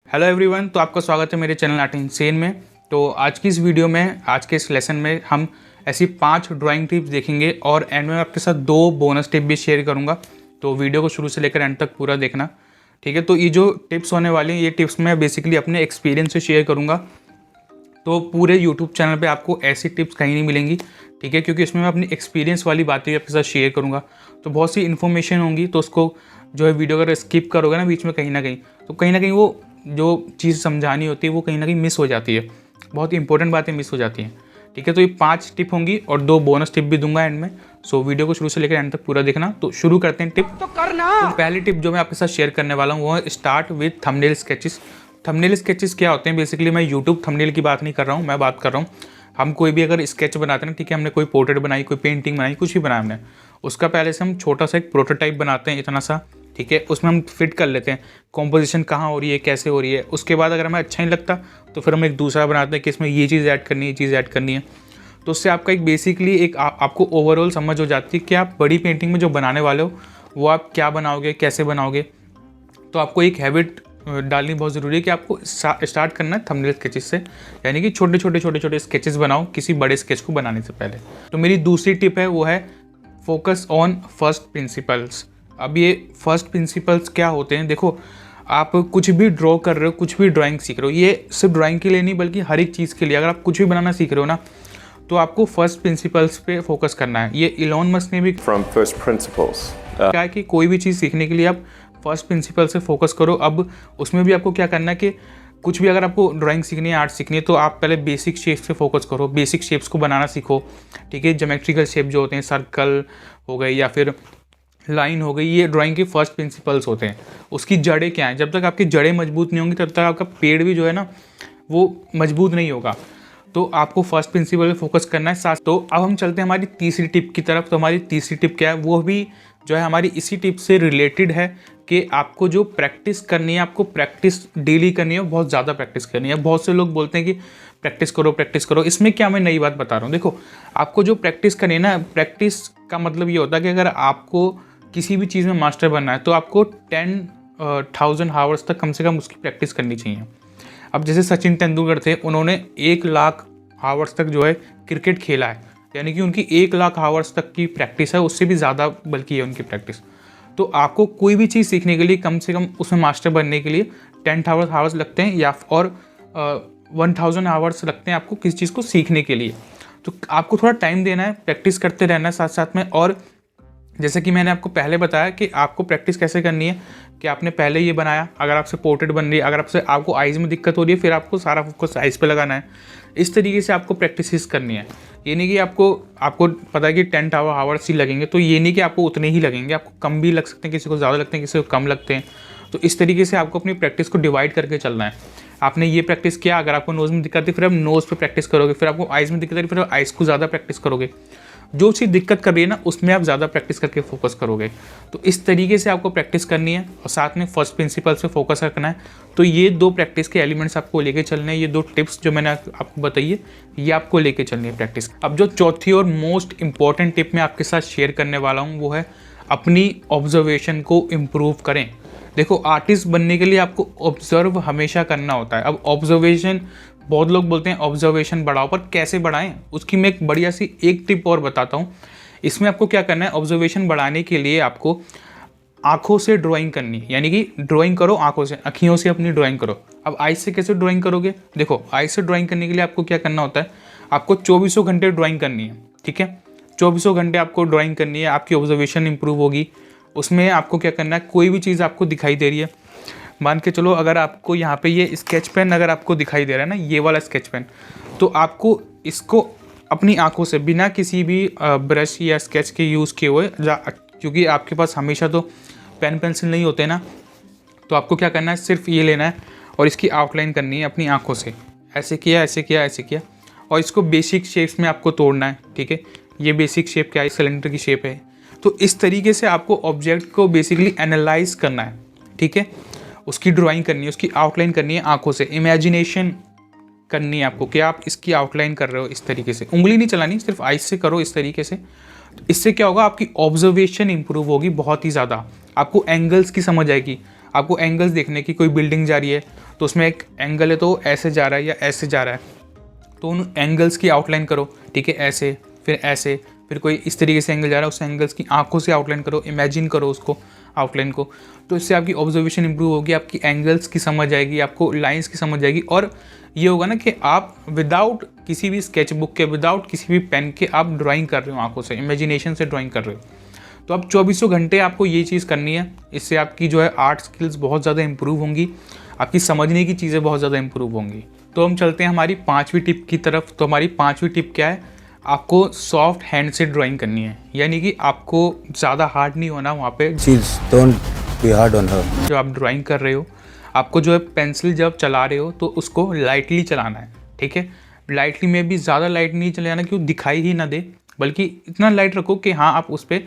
Hello everyone, तो आपका स्वागत है मेरे चैनल आर्ट इनसेन में। तो आज की इस वीडियो में, आज के इस लेसन में हम ऐसी 5 ड्राइंग टिप्स देखेंगे और एंड में आपके साथ 2 बोनस टिप भी शेयर करूंगा। तो वीडियो को शुरू से लेकर एंड तक पूरा देखना, ठीक है। तो ये जो टिप्स होने वाली हैं, ये टिप्स मैं बेसिकली अपने एक्सपीरियंस से शेयर करूँगा। तो पूरे यूट्यूब चैनल पे आपको ऐसी टिप्स कहीं नहीं मिलेंगी, ठीक है, क्योंकि इसमें मैं अपनी एक्सपीरियंस वाली बातें आपके साथ शेयर करूँगा। तो बहुत सी इन्फॉर्मेशन होंगी, तो उसको जो है वीडियो अगर स्किप करोगे ना बीच में कहीं ना कहीं वो जो चीज़ समझानी होती है वो कहीं ना कहीं मिस हो जाती है। बहुत इंपॉर्टेंट बातें मिस हो जाती हैं, ठीक है। तो ये 5 टिप होंगी और 2 बोनस टिप भी दूंगा एंड में। सो वीडियो को शुरू से लेकर एंड तक पूरा देखना। तो शुरू करते हैं टिप तो करना। तो पहली टिप जो मैं आपके साथ शेयर करने वाला हूँ वो है start with thumbnail sketches. Thumbnail sketches क्या होते हैं? बेसिकली मैं यूट्यूब थंबनेल की बात नहीं कर रहा हूँ, मैं बात कर रहा हूँ हम कोई भी अगर स्केच बनाते हैं, ठीक है, हमने कोई पोर्ट्रेट बनाई, कोई पेंटिंग बनाई, कुछ भी बनाया हमने, उसका पहले से हम छोटा सा एक प्रोटोटाइप बनाते हैं, इतना सा, ठीक है। उसमें हम फिट कर लेते हैं कॉम्पोजिशन कहाँ हो रही है, कैसे हो रही है। उसके बाद अगर हमें अच्छा नहीं लगता तो फिर हम एक दूसरा बनाते हैं कि इसमें ये चीज़ ऐड करनी है, ये चीज़ ऐड करनी है। तो उससे आपका एक बेसिकली एक आपको ओवरऑल समझ हो जाती है कि आप बड़ी पेंटिंग में जो बनाने वाले हो वो आप क्या बनाओगे, कैसे बनाओगे। तो आपको एक हैबिट डालनी बहुत ज़रूरी है कि आपको स्टार्ट करना है थंबनेल स्केचेस से, यानी कि छोटे छोटे स्केचेस बनाओ किसी बड़े स्केच को बनाने से पहले। तो मेरी दूसरी टिप है वो है फोकस ऑन फर्स्ट प्रिंसिपल्स। अब ये फर्स्ट प्रिंसिपल्स क्या होते हैं? देखो, आप कुछ भी ड्रॉ कर रहे हो, कुछ भी ड्राइंग सीख रहे हो, ये सिर्फ ड्राइंग के लिए नहीं बल्कि हर एक चीज़ के लिए, अगर आप कुछ भी बनाना सीख रहे हो ना, तो आपको फर्स्ट प्रिंसिपल्स पे फोकस करना है। ये इलॉन मस्क ने भी from first principles. क्या है कि कोई भी चीज़ सीखने के लिए आप फर्स्ट प्रिंसिपल से फोकस करो। अब उसमें भी आपको क्या करना है कि कुछ भी अगर आपको ड्राइंग सीखनी है, आर्ट सीखनी है, तो आप पहले बेसिक शेप्स से फोकस करो, बेसिक शेप्स को बनाना सीखो, ठीक है। ज्योमेट्रिकल शेप जो होते हैं, सर्कल हो गए या फिर लाइन हो गई, ये ड्राइंग के फर्स्ट प्रिंसिपल्स होते हैं। उसकी जड़ें क्या हैं? जब तक आपकी जड़ें मजबूत नहीं होंगी तब तक आपका पेड़ भी जो है ना वो मजबूत नहीं होगा। तो आपको फर्स्ट प्रिंसिपल पे फोकस करना है साथ। तो अब हम चलते हैं हमारी तीसरी टिप की तरफ। तो हमारी तीसरी टिप क्या है? वो भी जो है हमारी इसी टिप से रिलेटेड है कि आपको जो प्रैक्टिस करनी है, आपको प्रैक्टिस डेली करनी है, बहुत ज़्यादा प्रैक्टिस करनी है। बहुत से लोग बोलते हैं कि प्रैक्टिस करो प्रैक्टिस करो। इसमें क्या मैं नई बात बता रहा हूँ? देखो, आपको जो प्रैक्टिस करनी है ना, प्रैक्टिस का मतलब ये होता है कि अगर आपको किसी भी चीज़ में मास्टर बनना है तो आपको 10,000 आवर्स तक कम से कम उसकी प्रैक्टिस करनी चाहिए। अब जैसे सचिन तेंदुलकर थे, उन्होंने 1 लाख आवर्स तक जो है क्रिकेट खेला है, यानी कि उनकी 1 लाख आवर्स तक की प्रैक्टिस है, उससे भी ज़्यादा बल्कि है उनकी प्रैक्टिस। तो आपको कोई भी चीज़ सीखने के लिए कम से कम उसमें मास्टर बनने के लिए 10,000 आवर्स लगते हैं, या और 1,000 आवर्स लगते हैं आपको किसी चीज़ को सीखने के लिए। तो आपको थोड़ा टाइम देना है, प्रैक्टिस करते रहना है साथ साथ में। और जैसे कि मैंने आपको पहले बताया कि आपको प्रैक्टिस कैसे करनी है, कि आपने पहले ये बनाया, अगर आपसे पोर्ट्रेट बन रही है, अगर आपको आइज़ में दिक्कत हो रही है, फिर आपको सारा फोकस आइज़ पे लगाना है। इस तरीके से आपको प्रैक्टिस करनी है। ये नहीं कि आपको पता है कि 10 आवर्स ही लगेंगे, तो ये नहीं कि आपको उतने ही लगेंगे, आपको कम भी लग सकते हैं, किसी को ज़्यादा लगते हैं, किसी को कम लगते हैं। तो इस तरीके से आपको अपनी प्रैक्टिस को डिवाइड करके चलना है। आपने ये प्रैक्टिस किया, अगर आपको नोज़ में दिक्कत है फिर आप नोज़ पे प्रैक्टिस करोगे, फिर आपको आइज़ में दिक्कत है फिर आप आइज़ को ज़्यादा प्रैक्टिस करोगे। जो चीज़ दिक्कत कर रही है ना उसमें आप ज़्यादा प्रैक्टिस करके फोकस करोगे। तो इस तरीके से आपको प्रैक्टिस करनी है और साथ में फर्स्ट प्रिंसिपल से फोकस रखना है। तो ये 2 प्रैक्टिस के एलिमेंट्स आपको लेके चलने हैं, ये 2 टिप्स जो मैंने आपको बताई है ये आपको लेके चलनी है प्रैक्टिस। अब जो चौथी और मोस्ट इंपॉर्टेंट टिप मैं आपके साथ शेयर करने वाला हूँ वो है अपनी ऑब्जर्वेशन को इम्प्रूव करें। देखो, आर्टिस्ट बनने के लिए आपको ऑब्जर्व हमेशा करना होता है। अब ऑब्जर्वेशन, बहुत लोग बोलते हैं ऑब्जर्वेशन बढ़ाओ, पर कैसे बढ़ाएं उसकी मैं एक बढ़िया सी एक टिप और बताता हूँ। इसमें आपको क्या करना है, ऑब्जर्वेशन बढ़ाने के लिए आपको आंखों से ड्राइंग करनी, यानी कि ड्राइंग करो आंखों से, अखियों से अपनी ड्राइंग करो। अब आइज से कैसे ड्राइंग करोगे? देखो, आइज से ड्राइंग करने के लिए आपको क्या करना होता है, आपको 24 घंटे ड्राइंग करनी है, ठीक है। 24 घंटे आपको ड्राइंग करनी है, आपकी ऑब्जर्वेशन इंप्रूव होगी। उसमें आपको क्या करना है, कोई भी चीज़ आपको दिखाई दे रही है, मान के चलो अगर आपको यहाँ पे ये स्केच पेन अगर आपको दिखाई दे रहा है ना, ये वाला स्केच पेन, तो आपको इसको अपनी आंखों से बिना किसी भी ब्रश या स्केच के यूज़ किए हुए, क्योंकि आपके पास हमेशा तो पेन पेंसिल नहीं होते ना, तो आपको क्या करना है, सिर्फ ये लेना है और इसकी आउटलाइन करनी है अपनी आंखों से। ऐसे किया ऐसे किया ऐसे किया, और इसको बेसिक शेप्स में आपको तोड़ना है, ठीक है। ये बेसिक शेप क्या है, सिलेंडर की शेप है। तो इस तरीके से आपको ऑब्जेक्ट को बेसिकली एनालाइज करना है, ठीक है। उसकी ड्राइंग करनी है, उसकी आउटलाइन करनी है आंखों से, इमेजिनेशन करनी है आपको कि आप इसकी आउटलाइन कर रहे हो। इस तरीके से उंगली नहीं चलानी, सिर्फ आइज से करो इस तरीके से। तो इससे क्या होगा, आपकी ऑब्जर्वेशन इंप्रूव होगी बहुत ही ज़्यादा। आपको एंगल्स की समझ आएगी, आपको एंगल्स देखने की, कोई बिल्डिंग जा रही है तो उसमें एक एंगल है तो ऐसे जा रहा है या ऐसे जा रहा है, तो उन एंगल्स की आउटलाइन करो, ठीक है, ऐसे, फिर ऐसे, फिर कोई इस तरीके से एंगल जा रहा है, उस एंगल्स की आंखों से आउटलाइन करो, इमेजिन करो उसको आउटलाइन को। तो इससे आपकी ऑब्जर्वेशन इंप्रूव होगी, आपकी एंगल्स की समझ आएगी, आपको लाइंस की समझ आएगी, और ये होगा ना कि आप विदाउट किसी भी स्केच बुक के, विदाउट किसी भी पेन के आप ड्राइंग कर रहे हो, आंखों से, इमेजिनेशन से ड्राइंग कर रहे हो। तो अब 2400 घंटे आपको ये चीज़ करनी है। इससे आपकी जो है आर्ट स्किल्स बहुत ज़्यादा इंप्रूव होंगी, आपकी समझने की चीज़ें बहुत ज़्यादा इंप्रूव होंगी। तो हम चलते हैं हमारी 5वीं टिप की तरफ। तो हमारी 5वीं टिप क्या है, आपको सॉफ्ट हैंड से ड्राइंग करनी है, यानी कि आपको ज़्यादा हार्ड नहीं होना वहाँ पे। Don't be hard on her. जो आप ड्राइंग कर रहे हो, आपको जो है पेंसिल जब चला रहे हो तो उसको लाइटली चलाना है, ठीक है। लाइटली में भी ज़्यादा लाइट नहीं चलाना कि वो दिखाई ही ना दे, बल्कि इतना लाइट रखो कि हाँ आप उस पर,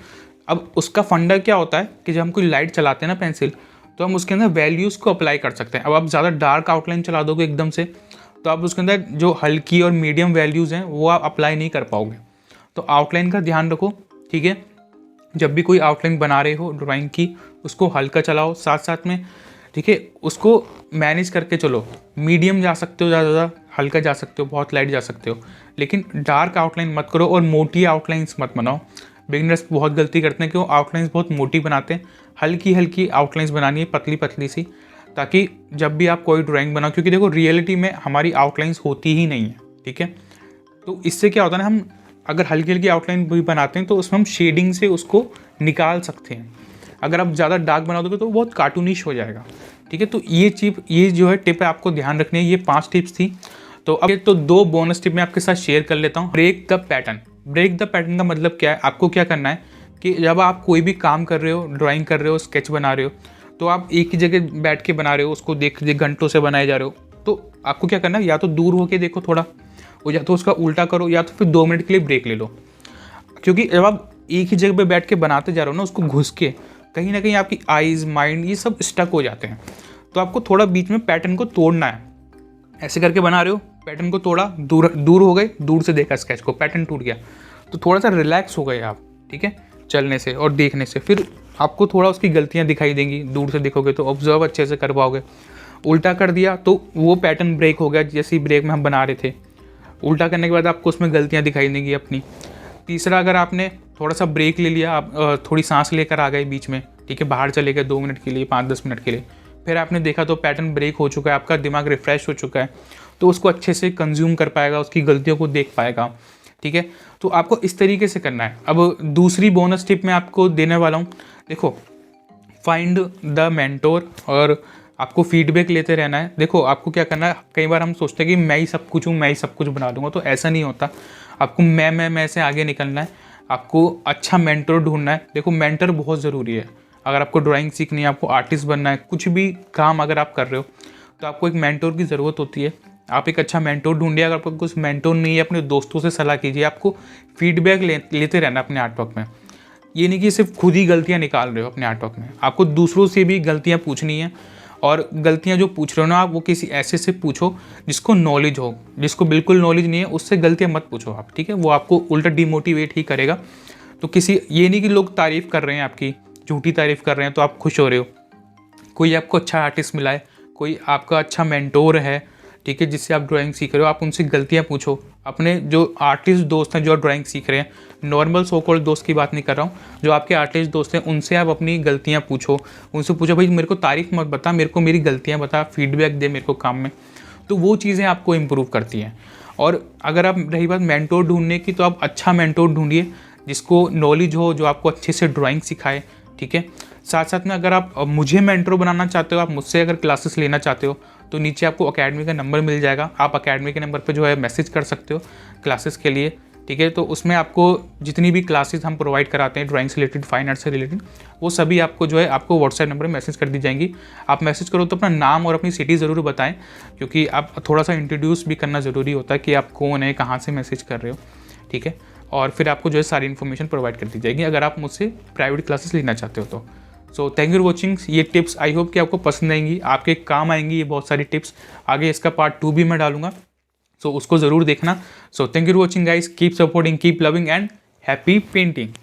अब उसका फंडा क्या होता है कि जब हम कोई लाइट चलाते हैं ना पेंसिल, तो हम उसके अंदर वैल्यूज़ को अप्लाई कर सकते हैं। अब आप ज़्यादा डार्क आउटलाइन चला दोगे एकदम से, तो आप उसके अंदर जो हल्की और मीडियम वैल्यूज़ हैं वो आप अप्लाई नहीं कर पाओगे। तो आउटलाइन का ध्यान रखो, ठीक है। जब भी कोई आउटलाइन बना रहे हो ड्राइंग की, उसको हल्का चलाओ साथ साथ में, ठीक है। उसको मैनेज करके चलो, मीडियम जा सकते हो, ज़्यादा हल्का जा सकते हो, बहुत लाइट जा सकते हो, लेकिन डार्क आउटलाइन मत करो और मोटी आउटलाइंस मत बनाओ। बिगिनर्स बहुत गलती करते हैं कि वो आउटलाइंस बहुत मोटी बनाते हैं। हल्की हल्की आउटलाइंस बनानी है, पतली पतली सी, ताकि जब भी आप कोई ड्राइंग बनाओ, क्योंकि देखो रियलिटी में हमारी आउटलाइंस होती ही नहीं है, ठीक है। तो इससे क्या होता है ना, हम अगर हल्की हल्की आउटलाइन भी बनाते हैं तो उसमें हम शेडिंग से उसको निकाल सकते हैं। अगर आप ज़्यादा डार्क बना दोगे तो बहुत कार्टूनिश हो जाएगा, ठीक है। तो ये जो है टिप है, आपको ध्यान रखनी है। ये 5 टिप्स थी। तो अब तो 2 बोनस टिप मैं आपके साथ शेयर कर लेता हूँ। Break the pattern. Break the pattern का मतलब क्या है, आपको क्या करना है कि जब आप कोई भी काम कर रहे हो, ड्राइंग कर रहे हो, स्केच बना रहे हो, तो आप एक ही जगह बैठ के बना रहे हो, उसको देख घंटों से बनाए जा रहे हो, तो आपको क्या करना है, या तो दूर होके देखो थोड़ा, या तो उसका उल्टा करो, या तो फिर 2 मिनट के लिए ब्रेक ले लो। क्योंकि जब आप एक ही जगह पे बैठ के बनाते जा रहे हो ना, उसको घुस के कहीं ना कहीं आपकी आइज़, माइंड, ये सब स्टक हो जाते हैं। तो आपको थोड़ा बीच में पैटर्न को तोड़ना है। ऐसे करके बना रहे हो, पैटर्न को तोड़ा, दूर हो गए, दूर से देखा स्केच को, पैटर्न टूट गया, तो थोड़ा सा रिलैक्स हो गए आप, ठीक है, चलने से और देखने से। फिर आपको थोड़ा उसकी गलतियाँ दिखाई देंगी, दूर से देखोगे तो ऑब्जर्व अच्छे से कर पाओगे। उल्टा कर दिया तो वो पैटर्न ब्रेक हो गया, जैसे ही ब्रेक में हम बना रहे थे। उल्टा करने के बाद आपको उसमें गलतियाँ दिखाई देंगी अपनी। तीसरा, अगर आपने थोड़ा सा ब्रेक ले लिया, आप थोड़ी सांस लेकर आ गए बीच में, ठीक है, बाहर चले गए 2 मिनट के लिए, 5-10 मिनट के लिए, फिर आपने देखा तो पैटर्न ब्रेक हो चुका है, आपका दिमाग रिफ्रेश हो चुका है, तो उसको अच्छे से कंज्यूम कर पाएगा, उसकी गलतियों को देख पाएगा, ठीक है। तो आपको इस तरीके से करना है। अब दूसरी बोनस टिप मैं आपको देने वाला हूँ। देखो, फाइंड द मेंटोर, और आपको फीडबैक लेते रहना है। देखो, आपको क्या करना है, कई बार हम सोचते हैं कि मैं ही सब कुछ हूँ, मैं ही सब कुछ बना दूंगा, तो ऐसा नहीं होता। आपको मैं से आगे निकलना है, आपको अच्छा मेंटोर ढूंढना है। देखो, मेंटर बहुत ज़रूरी है। अगर आपको ड्राइंग सीखनी है, आपको आर्टिस्ट बनना है, कुछ भी काम अगर आप कर रहे हो, तो आपको एक मेंटोर की ज़रूरत होती है। आप एक अच्छा मेंटोर ढूंढिए। अगर आपको कुछ मेंटोर नहीं है, अपने दोस्तों से सलाह कीजिए। आपको फीडबैक लेते रहना अपने आर्टवर्क में। ये नहीं कि सिर्फ खुद ही गलतियाँ निकाल रहे हो अपने आर्टवर्क में, आपको दूसरों से भी गलतियाँ पूछनी है। और गलतियाँ जो पूछ रहे हो ना आप, वो किसी ऐसे से पूछो जिसको नॉलेज हो। जिसको बिल्कुल नॉलेज नहीं है, उससे गलतियाँ मत पूछो आप, ठीक है। वो आपको उल्टा डिमोटिवेट ही करेगा। तो ये नहीं कि लोग तारीफ़ कर रहे हैं आपकी, झूठी तारीफ़ कर रहे हैं तो आप खुश हो रहे हो। कोई आपको अच्छा आर्टिस्ट मिला है, कोई आपका अच्छा मेंटोर है, ठीक है, जिससे आप ड्राइंग सीख रहे हो, आप उनसे गलतियाँ पूछो। अपने जो आर्टिस्ट दोस्त हैं जो ड्राइंग सीख रहे हैं, नॉर्मल सो कॉल्ड दोस्त की बात नहीं कर रहा हूँ, जो आपके आर्टिस्ट दोस्त हैं, उनसे आप अपनी गलतियाँ पूछो। उनसे पूछो, भाई मेरे को तारीफ़ मत बता, मेरे को मेरी गलतियाँ बता, फीडबैक दे मेरे को काम में। तो वो चीज़ें आपको इम्प्रूव करती हैं। और अगर आप रही बात मेंटोर ढूंढने की, तो आप अच्छा मेंटोर ढूंढिए जिसको नॉलेज हो, जो आपको अच्छे से ड्राइंग सिखाए, ठीक है। साथ साथ में अगर आप मुझे मेंटर बनाना चाहते हो, आप मुझसे अगर क्लासेस लेना चाहते हो, तो नीचे आपको अकेडमी का नंबर मिल जाएगा। आप अकेडमी के नंबर पे जो है मैसेज कर सकते हो क्लासेस के लिए, ठीक है। तो उसमें आपको जितनी भी क्लासेस हम प्रोवाइड कराते हैं ड्राइंग से रिलेटेड, फाइन आर्ट से रिलेटेड, वो सभी आपको जो है आपको व्हाट्सएप नंबर पर मैसेज कर दी जाएंगी। आप मैसेज करो तो अपना नाम और अपनी सिटी ज़रूर बताएं, क्योंकि आप थोड़ा सा इंट्रोड्यूस भी करना ज़रूरी होता है कि आप कौन है, कहाँ से मैसेज कर रहे हो, ठीक है। और फिर आपको जो है सारी इन्फॉर्मेशन प्रोवाइड कर दी जाएगी अगर आप मुझसे प्राइवेट क्लासेस लेना चाहते हो तो। So thank you for watching. ये टिप्स आई होप कि आपको पसंद आएंगी, आपके काम आएंगी ये बहुत सारी टिप्स। आगे इसका पार्ट 2 भी मैं डालूंगा, सो उसको ज़रूर देखना। So thank you for watching guys, keep supporting, keep loving and happy painting.